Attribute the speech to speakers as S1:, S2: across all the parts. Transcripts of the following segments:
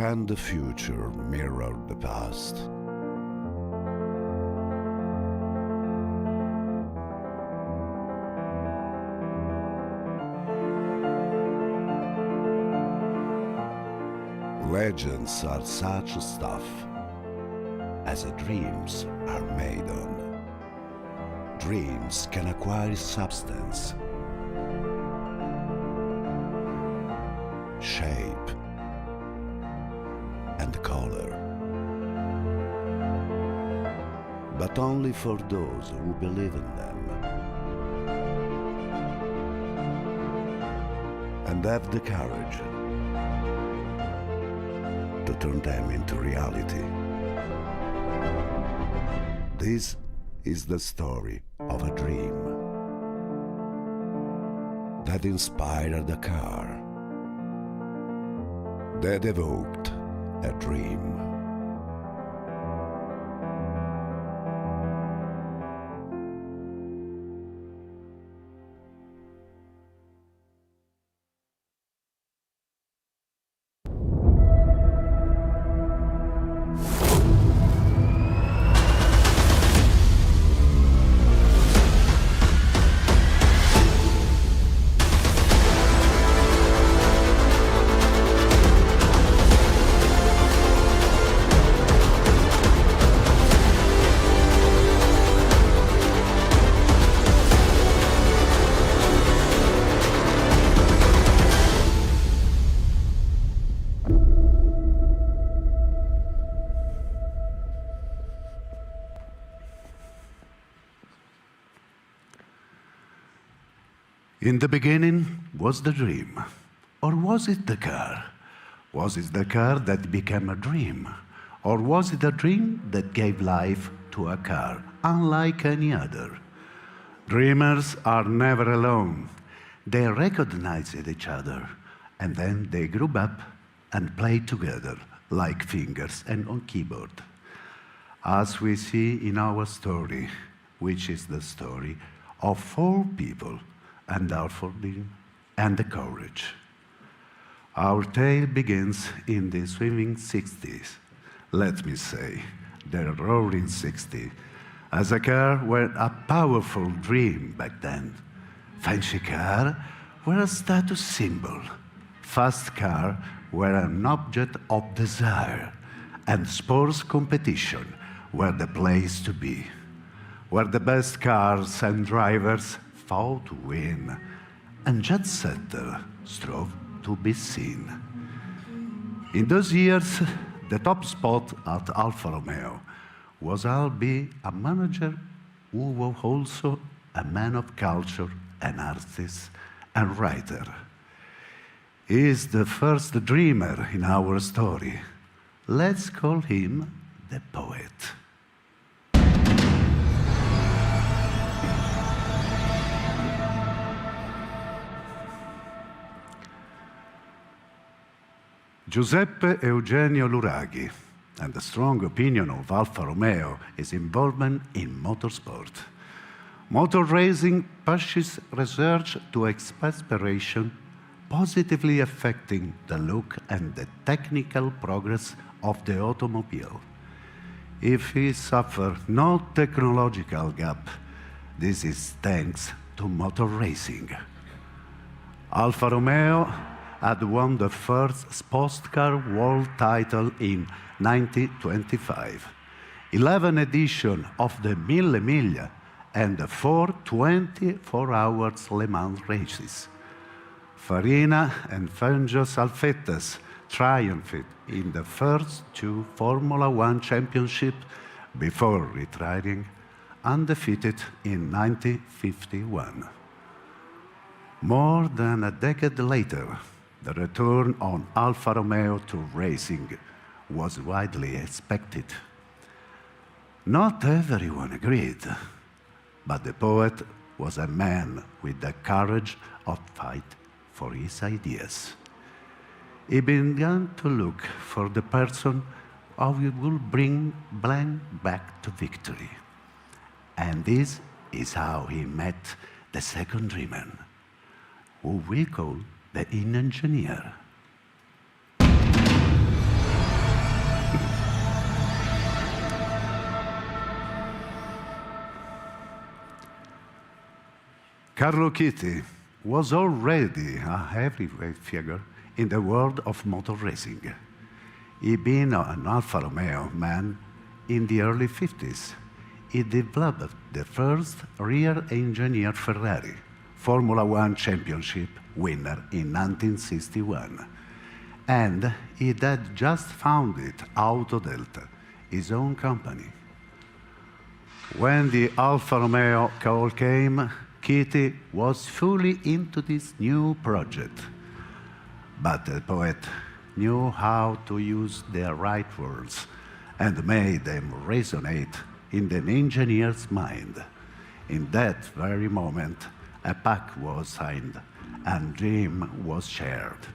S1: and the future mirrored the past. Legends are such stuff as dreams are made on. Dreams can acquire substance, shape, and color, but only for those who believe in them and have the courage to turn them into reality. This is the story of a dream that inspired a car, that evoked a dream. In the beginning was the dream, or was it the car? Was it the car that became a dream? Or was it a dream that gave life to a car, unlike any other? Dreamers are never alone. They recognized each other, and then they grew up and played together like fingers and on keyboard. As we see in our story, which is the story of 4 people and Alfa and the courage. Our tale begins in the swimming 60s, let me say, the roaring 60s, as a car were a powerful dream back then. Fancy car were a status symbol. Fast car were an object of desire, and sports competition were the place to be, where the best cars and drivers fought to win, and jet setter strove to be seen. In those years, the top spot at Alfa Romeo was I'll be a manager who was also a man of culture, an artist, and writer. He is the first dreamer in our story. Let's call him the poet. Giuseppe Eugenio Luraghi, and the strong opinion of Alfa Romeo is involvement in motorsport. Motor racing pushes research to exasperation, positively affecting the look and the technical progress of the automobile. If we suffer no technological gap, this is thanks to motor racing. Alfa Romeo had won the first sports car world title in 1925, 11 editions of the Mille Miglia, and 4 24-hour Le Mans races. Farina and Fangio Salfettes triumphed in the first 2 Formula One championships before retiring undefeated in 1951. More than a decade later, the return on Alfa Romeo to racing was widely expected. Not everyone agreed, but the poet was a man with the courage of fight for his ideas. He began to look for the person who would bring blank back to victory. And this is how he met the second dreamer, who we call the engineer. Carlo Chiti was already a heavyweight figure in the world of motor racing. He'd been an Alfa Romeo man in the early 50s. He developed the first rear-engineered Ferrari, Formula One championship winner in 1961. And he had just founded Auto Delta, his own company. When the Alfa Romeo call came, Chiti was fully into this new project. But the poet knew how to use the right words and made them resonate in the engineer's mind. In that very moment, a pact was signed and dream was shared.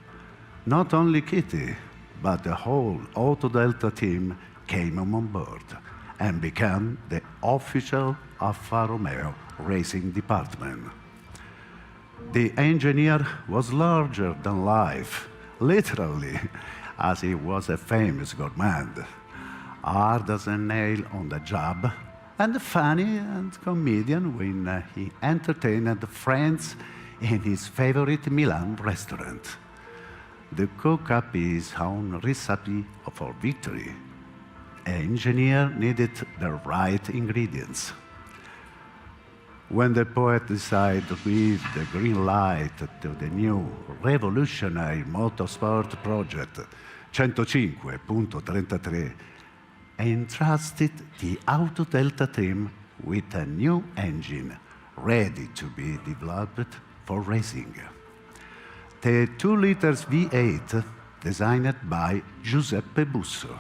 S1: Not only Chiti, but the whole Auto Delta team came on board and became the official Alfa Romeo racing department. The engineer was larger than life, literally, as he was a famous gourmand, hard as a nail on the job, and funny and comedian when he entertained friends in his favorite Milan restaurant. To cook up his own recipe for victory, an engineer needed the right ingredients. When the poet decided to give the green light to the new revolutionary motorsport project 105.33, entrusted the Auto Delta team with a new engine ready to be developed for racing. The 2-liter V8 designed by Giuseppe Busso.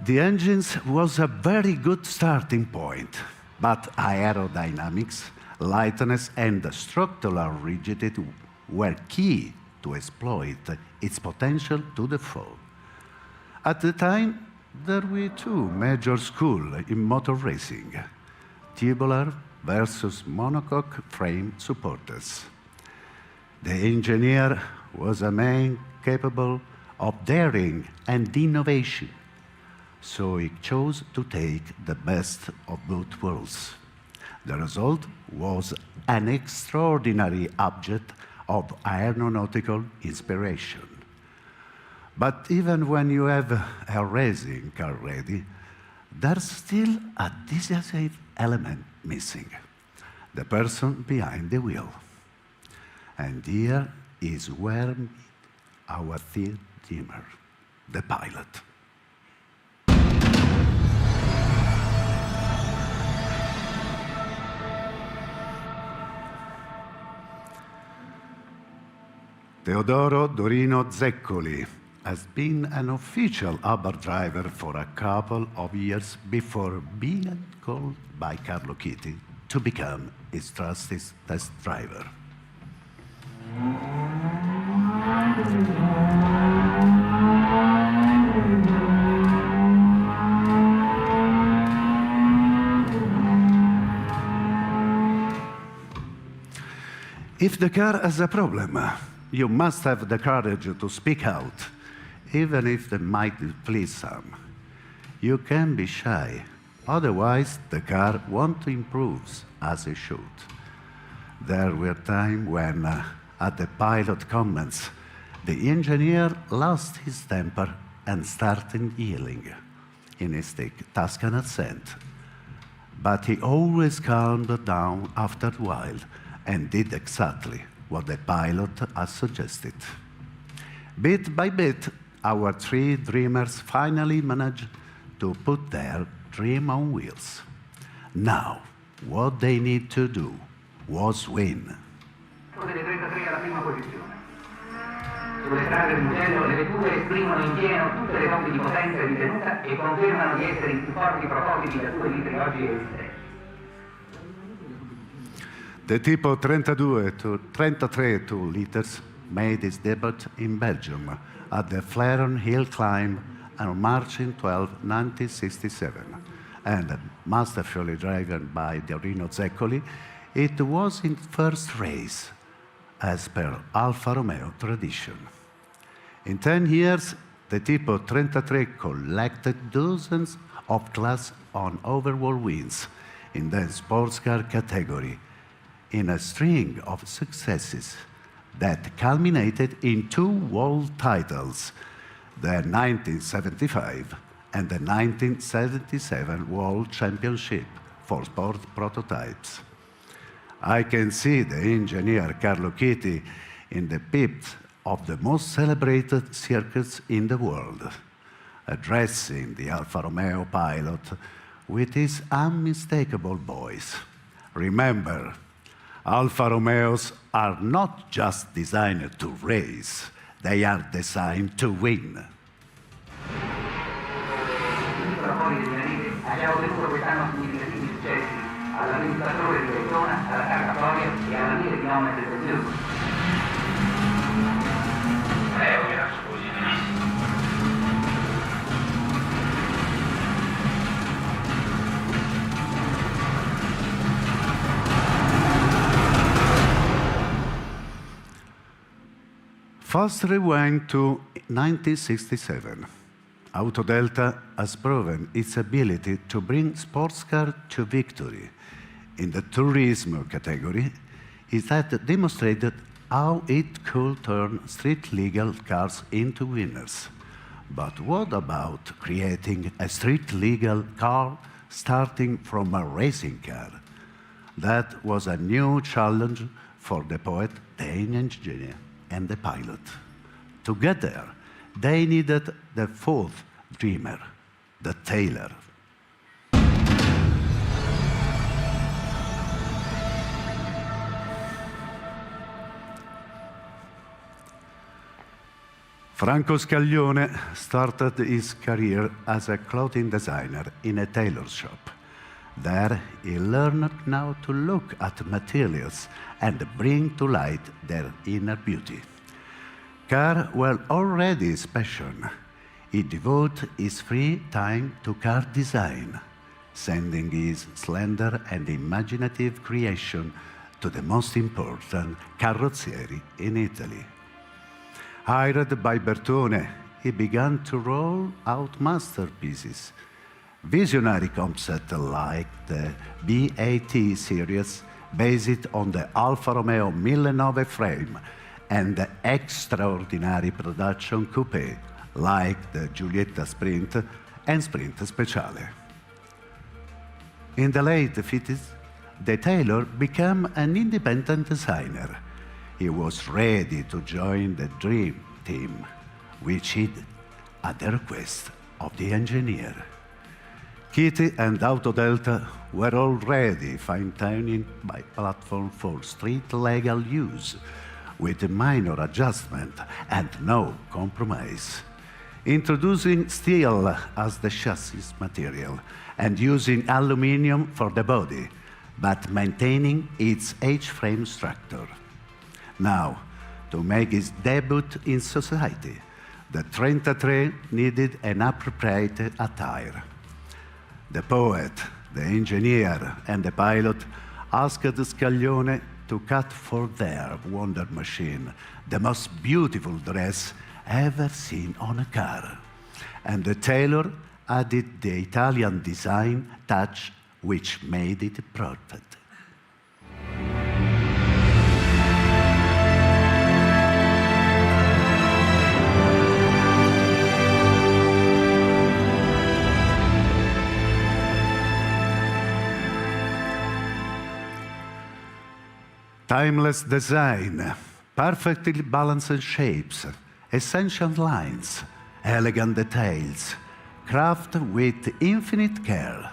S1: The engine was a very good starting point, but aerodynamics, lightness, and structural rigidity were key to exploit its potential to the full. At the time, there were two major schools in motor racing, tubular versus monocoque frame supporters. The engineer was a man capable of daring and innovation, so he chose to take the best of both worlds. The result was an extraordinary object of aeronautical inspiration. But even when you have a racing car ready, there's still a decisive element missing: the person behind the wheel. And here is where our third teamer, the pilot. Teodoro Dorino Zeccoli has been an official Uber driver for a couple of years before being called by Carlo Chiti to become his trusted test driver. If the car has a problem, you must have the courage to speak out, even if it might please some. You can be shy, otherwise the car won't improve as it should. There were times when, at the pilot comments, the engineer lost his temper and started yelling in his thick Tuscan accent. But he always calmed down after a while and did exactly what the pilot had suggested. Bit by bit, our three dreamers finally managed to put their dream on wheels. Now, what they need to do was win.
S2: Delle 33 alla prima posizione. Sulle strade del Mugello le vetture esprimono in pieno tutte le doti di potenza e di tenuta e confermano di essere i più forti prototipi da 2 litri oggi esistenti.
S1: The Tipo 32 to 33 2 liters made its debut in Belgium at the Flaron Hill Climb on March 12, 1967. And masterfully driven by Dorino Zeccoli, it was its first race, as per Alfa Romeo tradition. In 10 years, the Tipo 33 collected dozens of Class on overall wins in the sports car category. in a string of successes that culminated in 2 world titles, the 1975 and the 1977 World Championship for sport prototypes. I can see the engineer Carlo Chiti in the pit of the most celebrated circuits in the world, addressing the Alfa Romeo pilot with his unmistakable voice. Remember, Alfa Romeos are not just designed to race, they are designed to win.
S2: Abbiamo ottenuto quest'anno significativi successi alla 24 ore di Daytona, alla carta Florio e alla 1000 km del Zurich. Scusi.
S1: Fast rewind to 1967. Autodelta has proven its ability to bring sports car to victory. In the Turismo category, it had demonstrated how it could turn street-legal cars into winners. But what about creating a street-legal car starting from a racing car? That was a new challenge for the poet, the engineer, and the pilot. Together, they needed the fourth dreamer, the tailor. Franco Scaglione started his career as a clothing designer in a tailor shop. There, he learned how to look at materials and bring to light their inner beauty. Cars were already his passion. He devoted his free time to car design, sending his slender and imaginative creation to the most important carrozzieri in Italy. Hired by Bertone, he began to roll out masterpieces. Visionary concepts like the BAT series, based on the Alfa Romeo 1009 frame, and the extraordinary production coupe, like the Giulietta Sprint and Sprint Speciale. In the late 50s, the tailor became an independent designer. He was ready to join the Dream Team, which he did at the request of the engineer. Chiti and Autodelta were already fine-tuning my platform for street-legal use, with a minor adjustment and no compromise. Introducing steel as the chassis material and using aluminum for the body, but maintaining its H-frame structure. Now, to make its debut in society, the 33 needed an appropriate attire. The poet, the engineer, and the pilot asked Scaglione to cut for their Wonder Machine the most beautiful dress ever seen on a car. And the tailor added the Italian design touch, which made it perfect. Timeless design, perfectly balanced shapes, essential lines, elegant details, crafted with infinite care.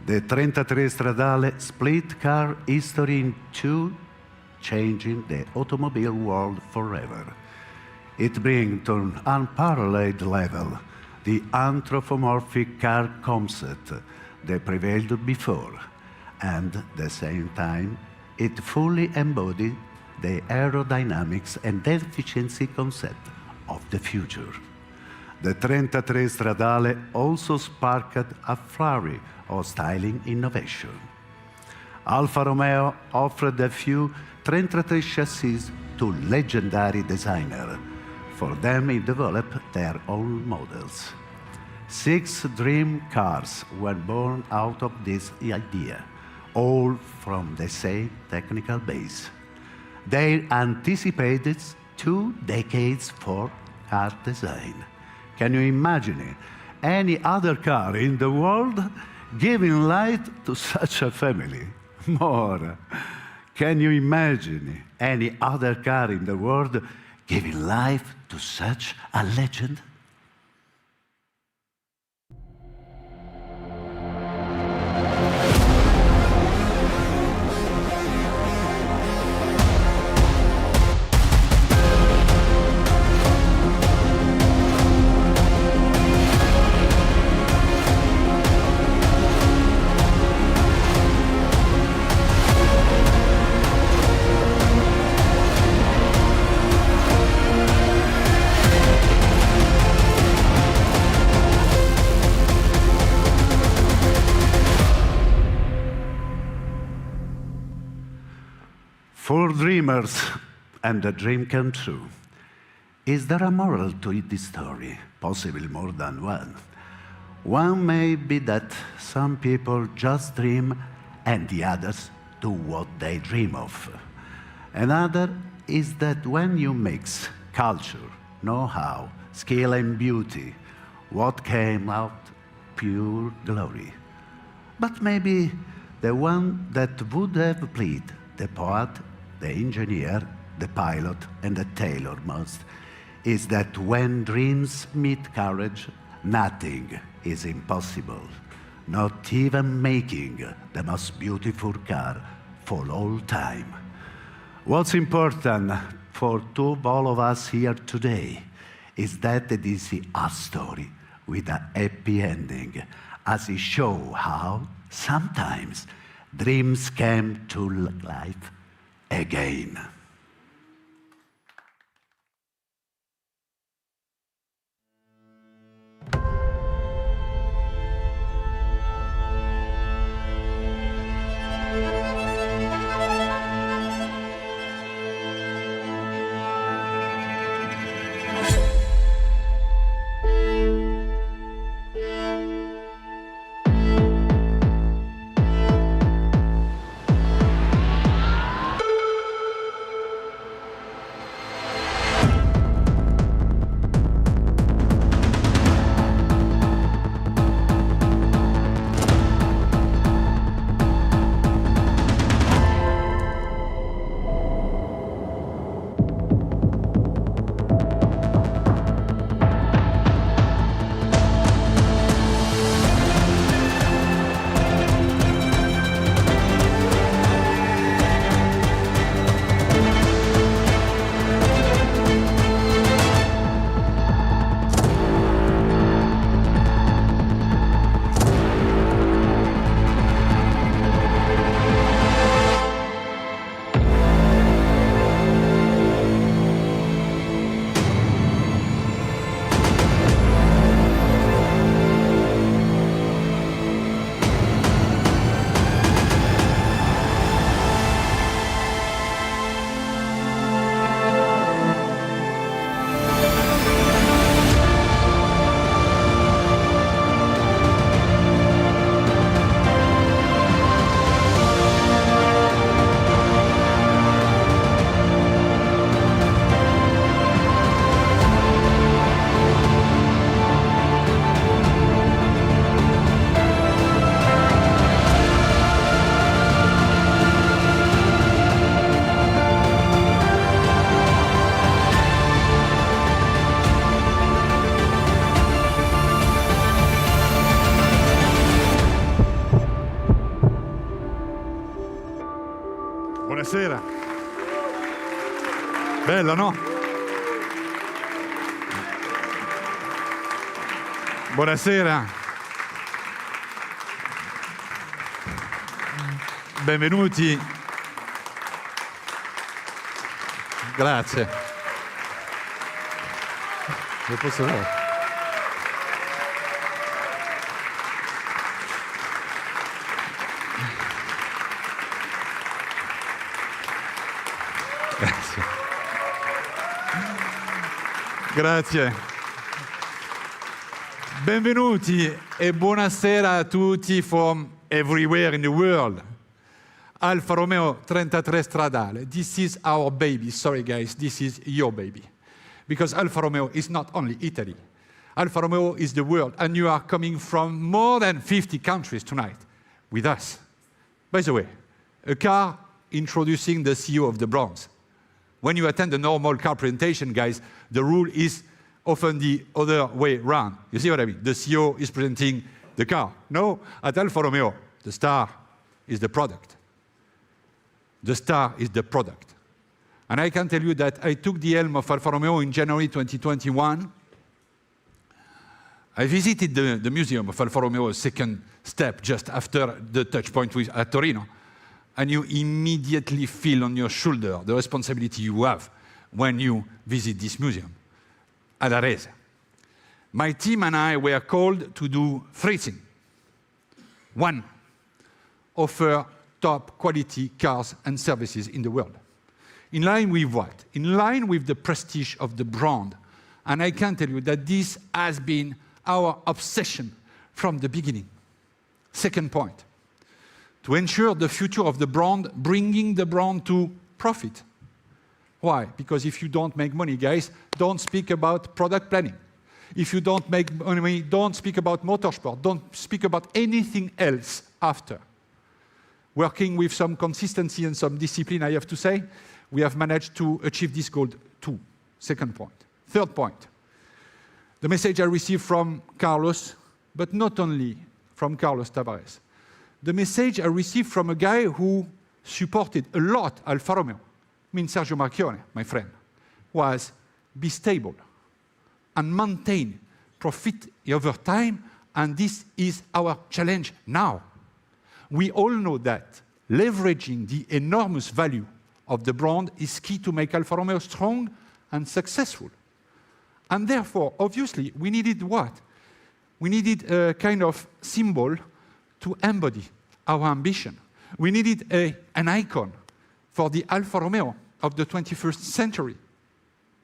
S1: The 33 Stradale split car history in two, changing the automobile world forever. It brings to an unparalleled level the anthropomorphic car concept that prevailed before, and at the same time, it fully embodied the aerodynamics and efficiency concept of the future. The 33 Stradale also sparked a flurry of styling innovation. Alfa Romeo offered a few 33 chassis to legendary designers. For them, he developed their own models. 6 dream cars were born out of this idea, all from the same technical base. They anticipated 2 decades for car design. Can you imagine any other car in the world giving light to such a family? More. Can you imagine any other car in the world giving life to such a legend? For dreamers and a dream come true. Is there a moral to this story? Possibly more than one. One may be that some people just dream and the others do what they dream of. Another is that when you mix culture, know-how, skill and beauty, what came out? Pure glory. But maybe the one that would have played the poet, the engineer, the pilot, and the tailor most is that when dreams meet courage, nothing is impossible. Not even making the most beautiful car for all time. What's important for all of us here today is that it is a story with a happy ending, as it shows how sometimes dreams come to life again.
S3: Buonasera. Bello, no? Buonasera. Benvenuti. Grazie. Lo posso fare? Grazie. Grazie. Benvenuti e buonasera a tutti from everywhere in the world. Alfa Romeo 33 Stradale. This is our baby. Sorry, guys, this is your baby. Because Alfa Romeo is not only Italy. Alfa Romeo is the world, and you are coming from more than 50 countries tonight with us. By the way, a car introducing the CEO of the brand. When you attend a normal car presentation, guys, the rule is often the other way around. You see what I mean? The CEO is presenting the car. No, at Alfa Romeo, the star is the product. The star is the product. And I can tell you that I took the helm of Alfa Romeo in January 2021. I visited the museum of Alfa Romeo, second step, just after the touch point at Torino. And you immediately feel on your shoulder the responsibility you have when you visit this museum at Arese. My team and I were called to do 3 things. 1, offer top quality cars and services in the world. In line with what? In line with the prestige of the brand. And I can tell you that this has been our obsession from the beginning. Second point, to ensure the future of the brand, bringing the brand to profit. Why? Because if you don't make money, guys, don't speak about product planning. If you don't make money, don't speak about motorsport. Don't speak about anything else after. Working with some consistency and some discipline, I have to say, we have managed to achieve this goal too. Second point. Third point, the message I received from Carlos, but not only from Carlos Tavares. The message I received from a guy who supported a lot Alfa Romeo, I mean Sergio Marchionne, my friend, was be stable and maintain profit over time, and this is our challenge now. We all know that leveraging the enormous value of the brand is key to make Alfa Romeo strong and successful. And therefore, obviously, we needed what? We needed a kind of symbol to embody our ambition. We needed an icon for the Alfa Romeo of the 21st century.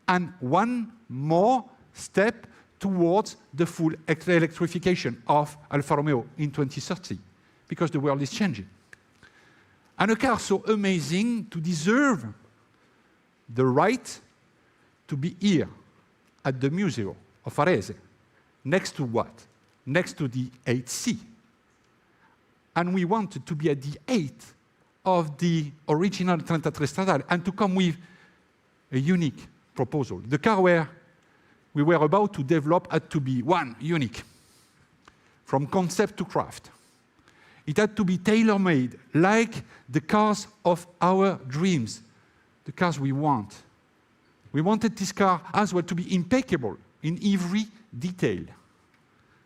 S3: And one more step towards the full electrification of Alfa Romeo in 2030, because the world is changing. And a car so amazing to deserve the right to be here at the Museum of Arese. Next to what? Next to the 8C. And we wanted to be at the 8 of the original 33 Stradale and to come with a unique proposal. The car where we were about to develop had to be, 1, unique, from concept to craft. It had to be tailor-made, like the cars of our dreams, the cars we want. We wanted this car as well to be impeccable in every detail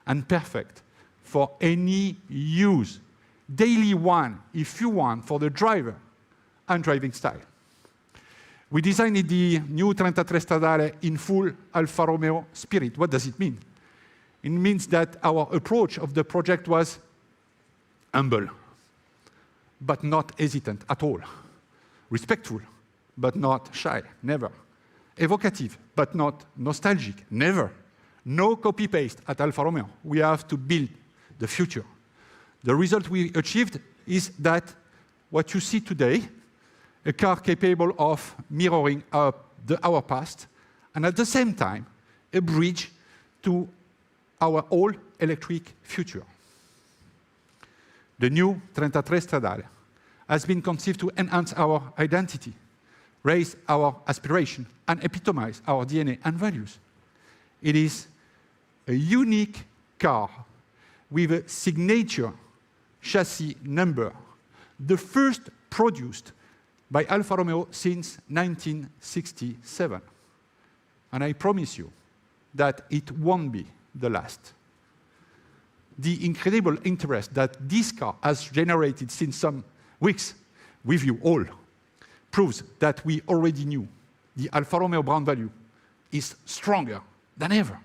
S3: and perfect for any use. Daily one, if you want, for the driver and driving style. We designed the new 33 Stradale in full Alfa Romeo spirit. What does it mean? It means that our approach of the project was humble, but not hesitant at all. Respectful, but not shy, never. Evocative, but not nostalgic, never. No copy-paste at Alfa Romeo. We have to build the future. The result we achieved is that what you see today, a car capable of mirroring our past, and at the same time, a bridge to our all-electric future. The new 33 Stradale has been conceived to enhance our identity, raise our aspiration, and epitomize our DNA and values. It is a unique car with a signature chassis number, the first produced by Alfa Romeo since 1967. And I promise you that it won't be the last. The incredible interest that this car has generated since some weeks with you all proves that we already knew the Alfa Romeo brand value is stronger than ever.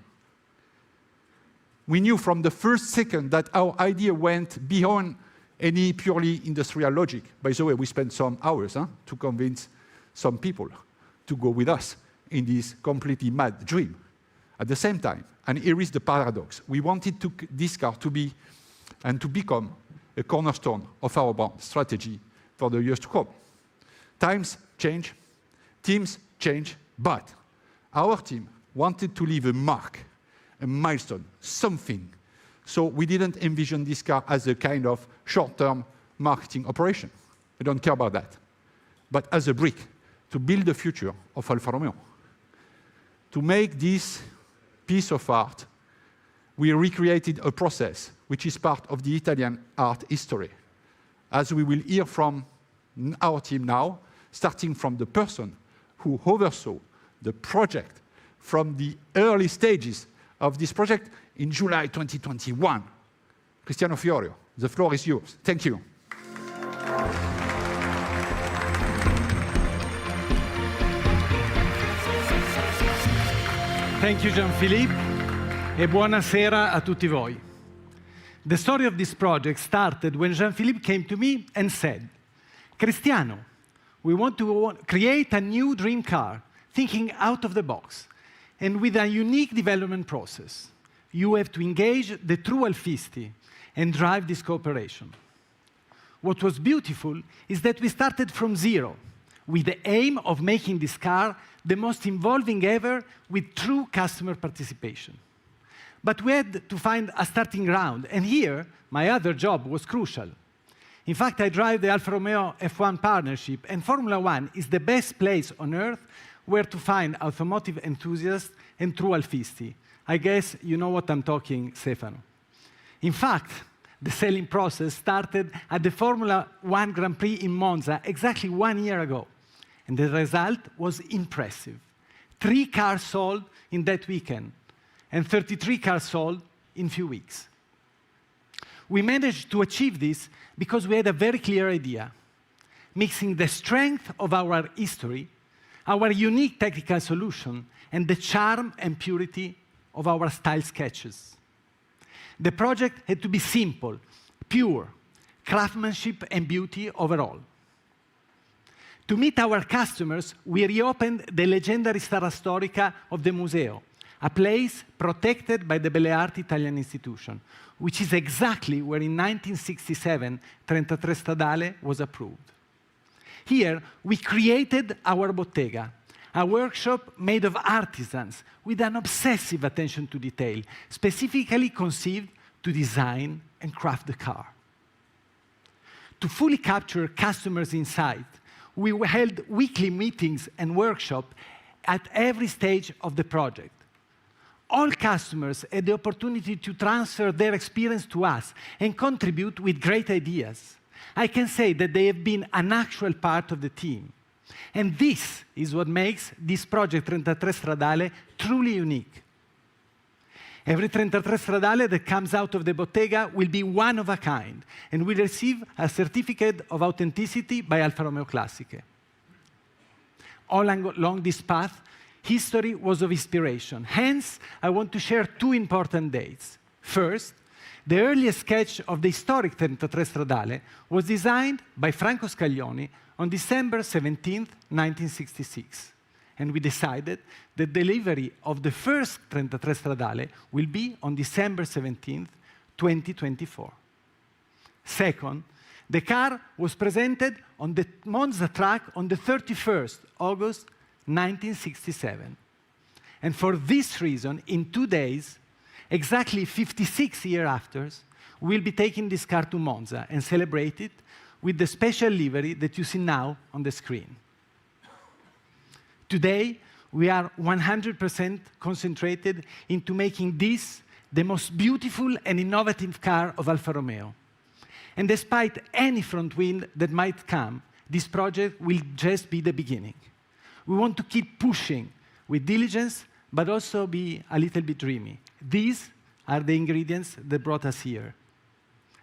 S3: We knew from the first second that our idea went beyond any purely industrial logic. By the way, we spent some hours to convince some people to go with us in this completely mad dream. At the same time, and here is the paradox, we wanted this car to be and to become a cornerstone of our brand strategy for the years to come. Times change, teams change, but our team wanted to leave a mark, a milestone, something. So we didn't envision this car as a kind of short-term marketing operation. We don't care about that. But as a brick to build the future of Alfa Romeo. To make this piece of art, we recreated a process which is part of the Italian art history. As we will hear from our team now, starting from the person who oversaw the project from the early stages of this project in July 2021. Cristiano Fiorio, the floor is yours. Thank you.
S4: Thank you, Jean-Philippe, e buonasera a tutti voi. The story of this project started when Jean-Philippe came to me and said, Cristiano, we want to create a new dream car, thinking out of the box, and with a unique development process. You have to engage the true Alfisti and drive this cooperation. What was beautiful is that we started from zero, with the aim of making this car the most involving ever with true customer participation. But we had to find a starting ground, and here, my other job was crucial. In fact, I drive the Alfa Romeo F1 partnership, and Formula One is the best place on earth where to find automotive enthusiasts and true Alfisti. I guess you know what I'm talking, Stefano. In fact, the selling process started at the Formula One Grand Prix in Monza exactly 1 year ago. And the result was impressive. 3 cars sold in that weekend, and 33 cars sold in few weeks. We managed to achieve this because we had a very clear idea, mixing the strength of our history, our unique technical solution, and the charm and purity of our style sketches. The project had to be simple, pure, craftsmanship and beauty overall. To meet our customers, we reopened the legendary Sala Storica of the Museo, a place protected by the Belle Arti Italian institution, which is exactly where in 1967 33 Stradale was approved. Here, we created our bottega, a workshop made of artisans with an obsessive attention to detail, specifically conceived to design and craft the car. To fully capture customers' insight, we held weekly meetings and workshops at every stage of the project. All customers had the opportunity to transfer their experience to us and contribute with great ideas. I can say that they have been an actual part of the team. And this is what makes this project 33 Stradale truly unique. Every 33 Stradale that comes out of the bottega will be one of a kind and will receive a certificate of authenticity by Alfa Romeo Classiche. All along this path, history was of inspiration. Hence, I want to share 2 important dates. First, the earliest sketch of the historic 33 Stradale was designed by Franco Scaglioni on December 17, 1966. And we decided the delivery of the first 33 Stradale will be on December 17, 2024. Second, the car was presented on the Monza track on the 31st August 1967. And for this reason, in 2 days, exactly 56 years after, we'll be taking this car to Monza and celebrate it with the special livery that you see now on the screen. Today, we are 100% concentrated into making this the most beautiful and innovative car of Alfa Romeo. And despite any front wind that might come, this project will just be the beginning. We want to keep pushing with diligence, but also be a little bit dreamy. These are the ingredients that brought us here.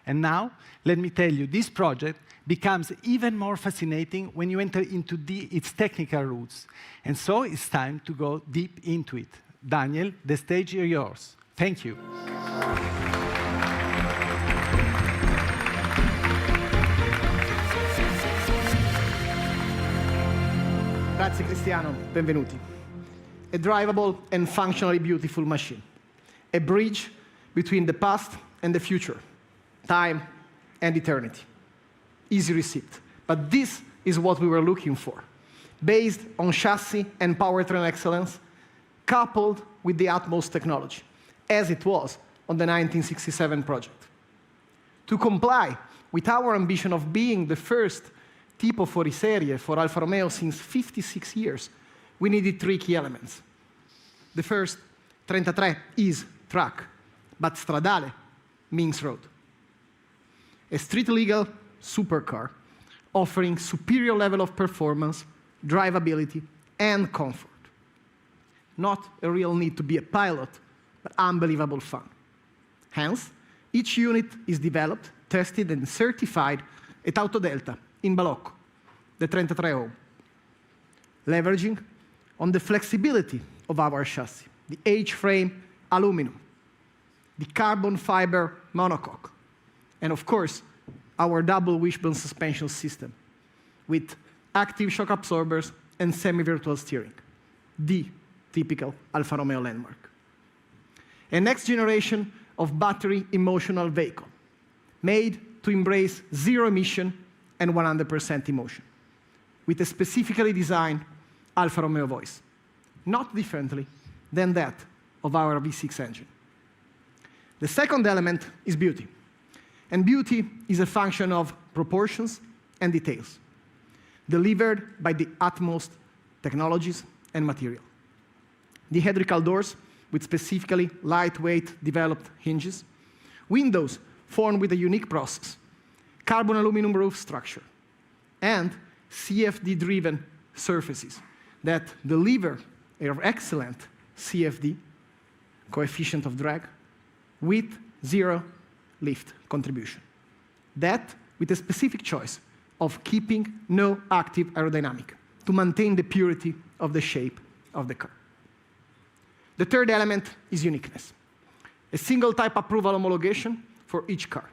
S4: And now, let me tell you, this project becomes even more fascinating when you enter into its technical roots. And so it's time to go deep into it. Daniel, the stage is yours. Thank you.
S5: Grazie Cristiano, benvenuti. A drivable and functionally beautiful machine. A bridge between the past and the future. Time and eternity. Easy receipt, But this is what we were looking for, based on chassis and powertrain excellence, coupled with the utmost technology, as it was on the 1967 project. To comply with our ambition of being the first tipo fuoriserie for Alfa Romeo since 56 years, we needed 3 key elements. The first, 33 is track, but Stradale means road. A street-legal supercar offering superior level of performance, drivability, and comfort. Not a real need to be a pilot, but unbelievable fun. Hence, each unit is developed, tested, and certified at Autodelta in Balocco, the 33 home, leveraging on the flexibility of our chassis, the H-frame aluminum, the carbon fiber monocoque, and of course, our double wishbone suspension system with active shock absorbers and semi-virtual steering, the typical Alfa Romeo landmark. A next generation of battery emotional vehicle, made to embrace zero emission and 100% emotion, with a specifically designed Alfa Romeo voice, not differently than that of our V6 engine. The second element is beauty. And beauty is a function of proportions and details, delivered by the utmost technologies and material. The headrical doors with specifically lightweight developed hinges, windows formed with a unique process, carbon aluminum roof structure, and CFD-driven surfaces that deliver an excellent CFD, coefficient of drag, with zero lift contribution. That with a specific choice of keeping no active aerodynamic to maintain the purity of the shape of the car. The third element is uniqueness. A single type approval homologation for each car.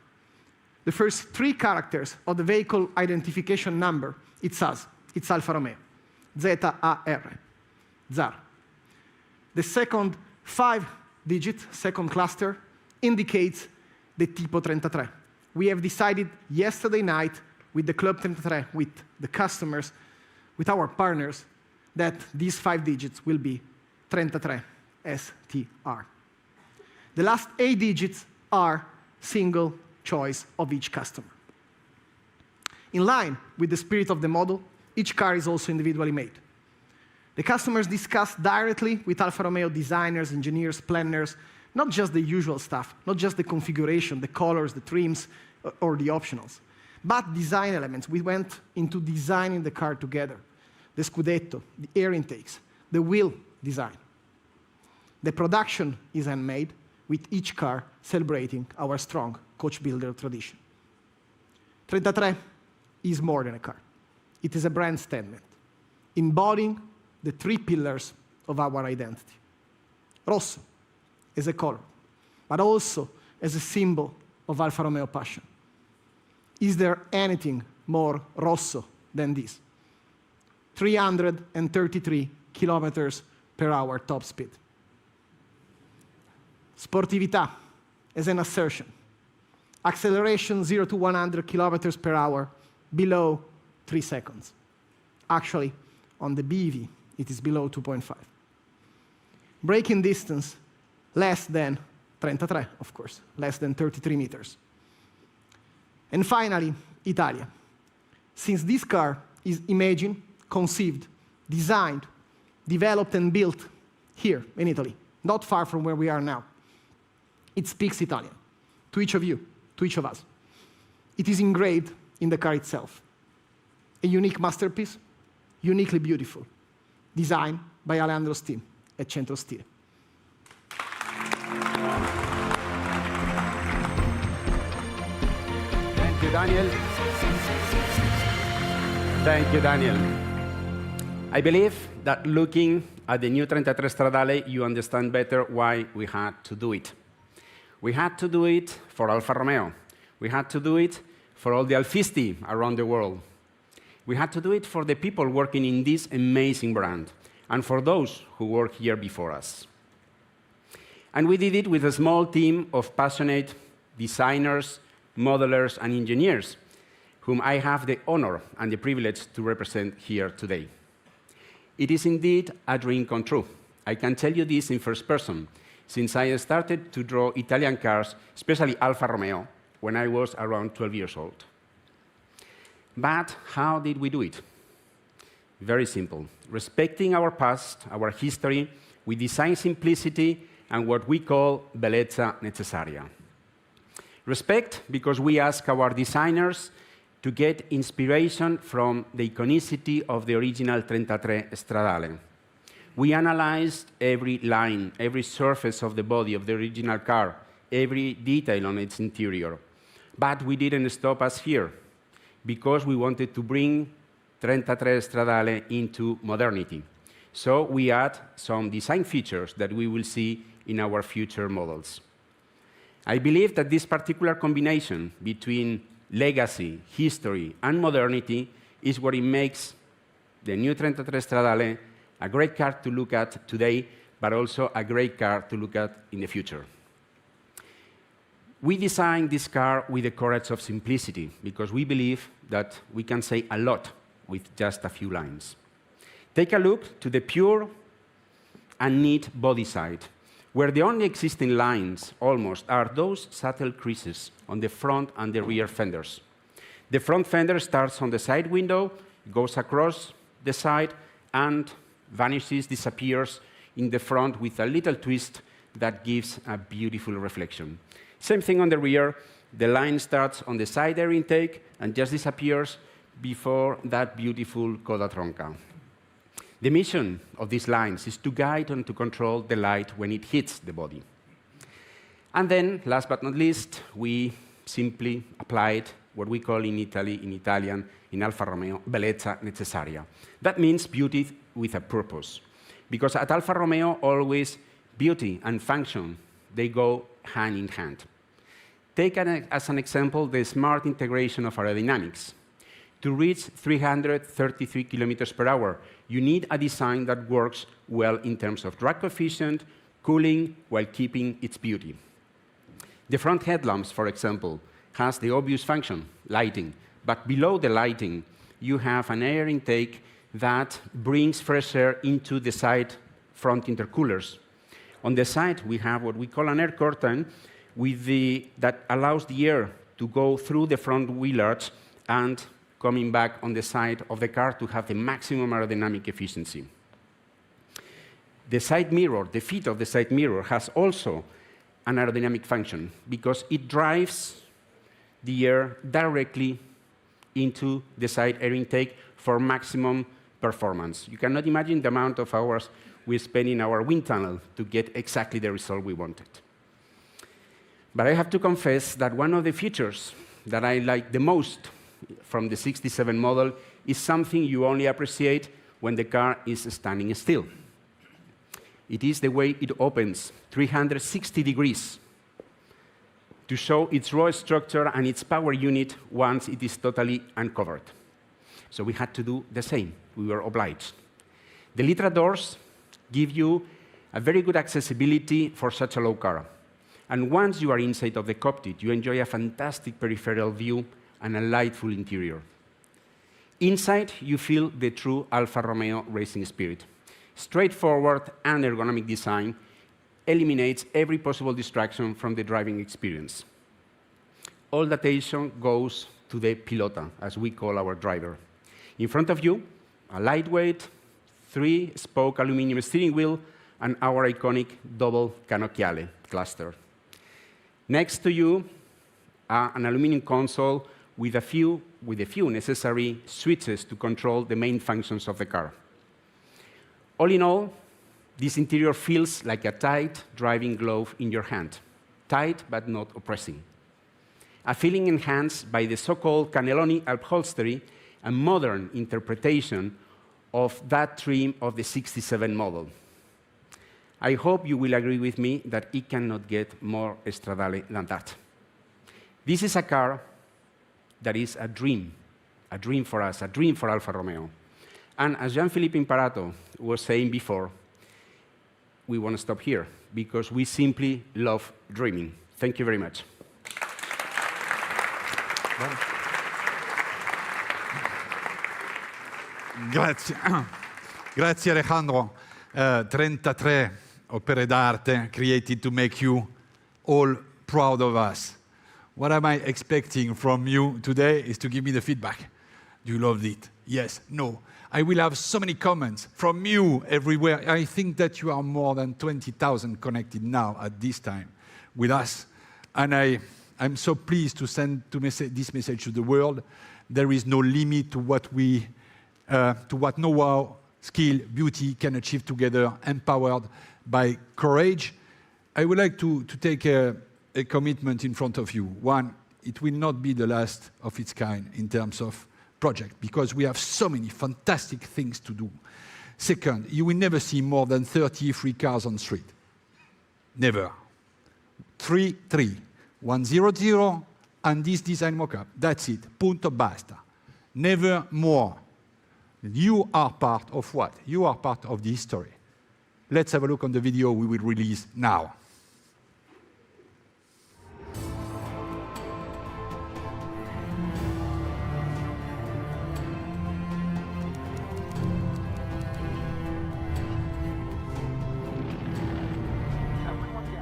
S5: The first 3 characters of the vehicle identification number, it's us, it's Alfa Romeo, ZAR, ZAR. The second 5-digit, second cluster, indicates the Tipo 33. We have decided yesterday night with the Club 33, with the customers, with our partners, that these 5 digits will be 33 STR. The last 8 digits are single choice of each customer. In line with the spirit of the model, each car is also individually made. The customers discuss directly with Alfa Romeo designers, engineers, planners, not just the usual stuff, not just the configuration, the colors, the trims, or the optionals, but design elements. We went into designing the car together. The scudetto, the air intakes, the wheel design. The production is handmade, with each car celebrating our strong coach builder tradition. 33 is more than a car. It is a brand statement, embodying the 3 pillars of our identity. Rosso as a color, but also as a symbol of Alfa Romeo passion. Is there anything more rosso than this? 333 kilometers per hour top speed. Sportività as an assertion. Acceleration 0 to 100 kilometers per hour below 3 seconds. Actually, on the BEV, it is below 2.5. Braking distance, less than 33, of course, less than 33 meters. And finally, Italia. Since this car is imagined, conceived, designed, developed, and built here in Italy, not far from where we are now, it speaks Italian to each of you, to each of us. It is engraved in the car itself. A unique masterpiece, uniquely beautiful, designed by Alejandro's team at Centro Stile.
S6: Thank you, Daniel. Thank you, Daniel. I believe that looking at the new 33 Stradale, you understand better why we had to do it. We had to do it for Alfa Romeo. We had to do it for all the Alfisti around the world. We had to do it for the people working in this amazing brand, and for those who worked here before us. And we did it with a small team of passionate designers, modelers, and engineers whom I have the honor and the privilege to represent here today. It is indeed a dream come true. I can tell you this in first person, since I started to draw Italian cars, especially Alfa Romeo, when I was around 12 years old. But how did we do it? Very simple. Respecting our past, our history, with design simplicity and what we call bellezza necessaria. Respect because we ask our designers to get inspiration from the iconicity of the original 33 Stradale. We analyzed every line, every surface of the body of the original car, every detail on its interior. But we didn't stop us here, because we wanted to bring 33 Stradale into modernity. So we add some design features that we will see in our future models. I believe that this particular combination between legacy, history, and modernity is what it makes the new 33 Stradale a great car to look at today, but also a great car to look at in the future. We designed this car with the courage of simplicity, because we believe that we can say a lot with just a few lines. Take a look to the pure and neat body side, where the only existing lines, almost, are those subtle creases on the front and the rear fenders. The front fender starts on the side window, goes across the side, and vanishes, disappears in the front with a little twist that gives a beautiful reflection. Same thing on the rear. The line starts on the side air intake and just disappears before that beautiful coda tronca. The mission of these lines is to guide and to control the light when it hits the body. And then, last but not least, we simply applied what we call in Italy, in Italian, in Alfa Romeo, bellezza necessaria. That means beauty with a purpose. Because at Alfa Romeo, always beauty and function, they go hand in hand. Take as an example the smart integration of aerodynamics. To reach 333 kilometers per hour, you need a design that works well in terms of drag coefficient, cooling, while keeping its beauty. The front headlamps, for example, has the obvious function, lighting. But below the lighting, you have an air intake that brings fresh air into the side front intercoolers. On the side, we have what we call an air curtain that allows the air to go through the front wheel arch and coming back on the side of the car to have the maximum aerodynamic efficiency. The side mirror, the feet of the side mirror, has also an aerodynamic function because it drives the air directly into the side air intake for maximum performance. You cannot imagine the amount of hours we spend in our wind tunnel to get exactly the result we wanted. But I have to confess that one of the features that I like the most from the 67 model is something you only appreciate when the car is standing still. It is the way it opens 360 degrees to show its raw structure and its power unit once it is totally uncovered. So we had to do the same. We were obliged. The Litra doors give you a very good accessibility for such a low car. And once you are inside of the cockpit, you enjoy a fantastic peripheral view and a lightful interior. Inside, you feel the true Alfa Romeo racing spirit. Straightforward and ergonomic design eliminates every possible distraction from the driving experience. All the attention goes to the pilota, as we call our driver. In front of you, a lightweight, 3-spoke aluminum steering wheel and our iconic double canocchiale cluster. Next to you, an aluminum console with a few necessary switches to control the main functions of the car. All in all, this interior feels like a tight driving glove in your hand. Tight, but not oppressing. A feeling enhanced by the so-called cannelloni upholstery, a modern interpretation of that trim of the 67 model. I hope you will agree with me that it cannot get more Stradale than that. This is a car that is a dream for us, a dream for Alfa Romeo. And as Jean-Philippe Imparato was saying before, we want to stop here because we simply love dreaming. Thank you very much.
S3: Grazie. Grazie Alejandro. 33 opere d'arte created to make you all proud of us. What am I expecting from you today is to give me the feedback. Do you love it? Yes, no. I will have so many comments from you everywhere. I think that you are more than 20,000 connected now at this time with us. And I'm so pleased to send this message to the world. There is no limit to what know-how, skill, beauty can achieve together, empowered by courage. I would like to take a commitment in front of you. One, it will not be the last of its kind in terms of project, because we have so many fantastic things to do. Second, you will never see more than 30 free cars on the street. Never. 100, and this design mock-up. That's it. Punto basta. Never more. You are part of what? You are part of the history. Let's have a look on the video we will release now.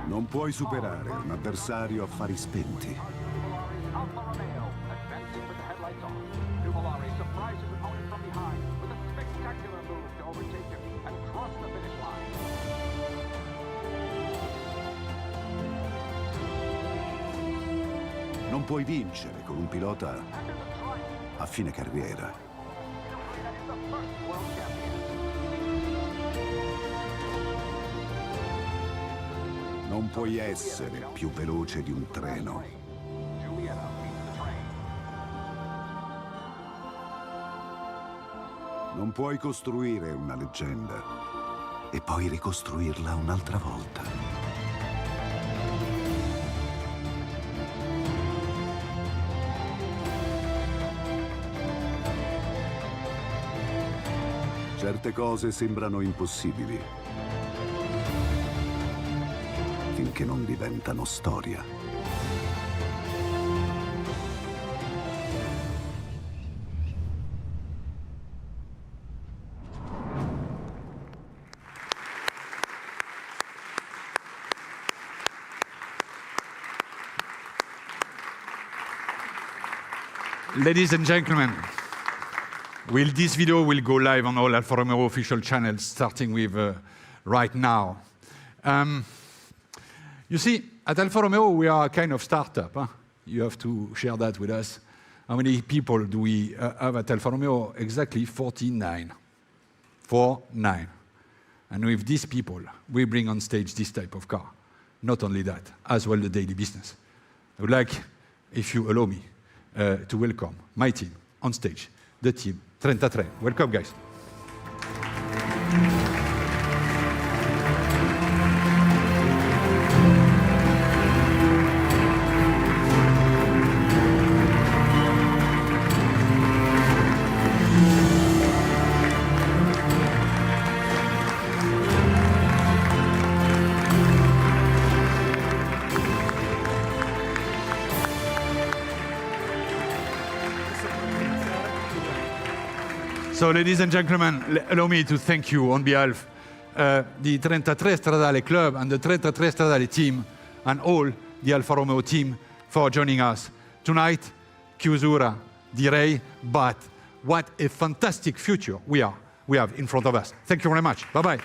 S1: Non puoi superare un avversario a fari spenti.
S7: Alfa Romeo advancing with the headlights on. Nuvolari surprises opponent from behind with a spectacular move to overtake him and cross the finish line.
S1: Non puoi vincere con un pilota a fine carriera.
S7: That is the first world champion.
S1: Non puoi essere più veloce di un treno.
S7: Julieta beats the train.
S1: Non puoi costruire una leggenda e poi ricostruirla un'altra volta. Certe cose sembrano impossibili finché non diventano storia.
S3: Ladies and gentlemen, this video will go live on all Alfa Romeo official channels, starting with right now. You see, at Alfa Romeo, we are a kind of startup. Huh? You have to share that with us. How many people do we have at Alfa Romeo? Exactly 49. 49. And with these people, we bring on stage this type of car. Not only that, as well the daily business. I would like, if you allow me, to welcome my team on stage, the team 33. Welcome, guys. So, ladies and gentlemen, allow me to thank you on behalf of the 33 Stradale Club and the 33 Stradale team and all the Alfa Romeo team for joining us. Tonight, chiusura, direi, but what a fantastic future we have in front of us. Thank you very much. Bye-bye.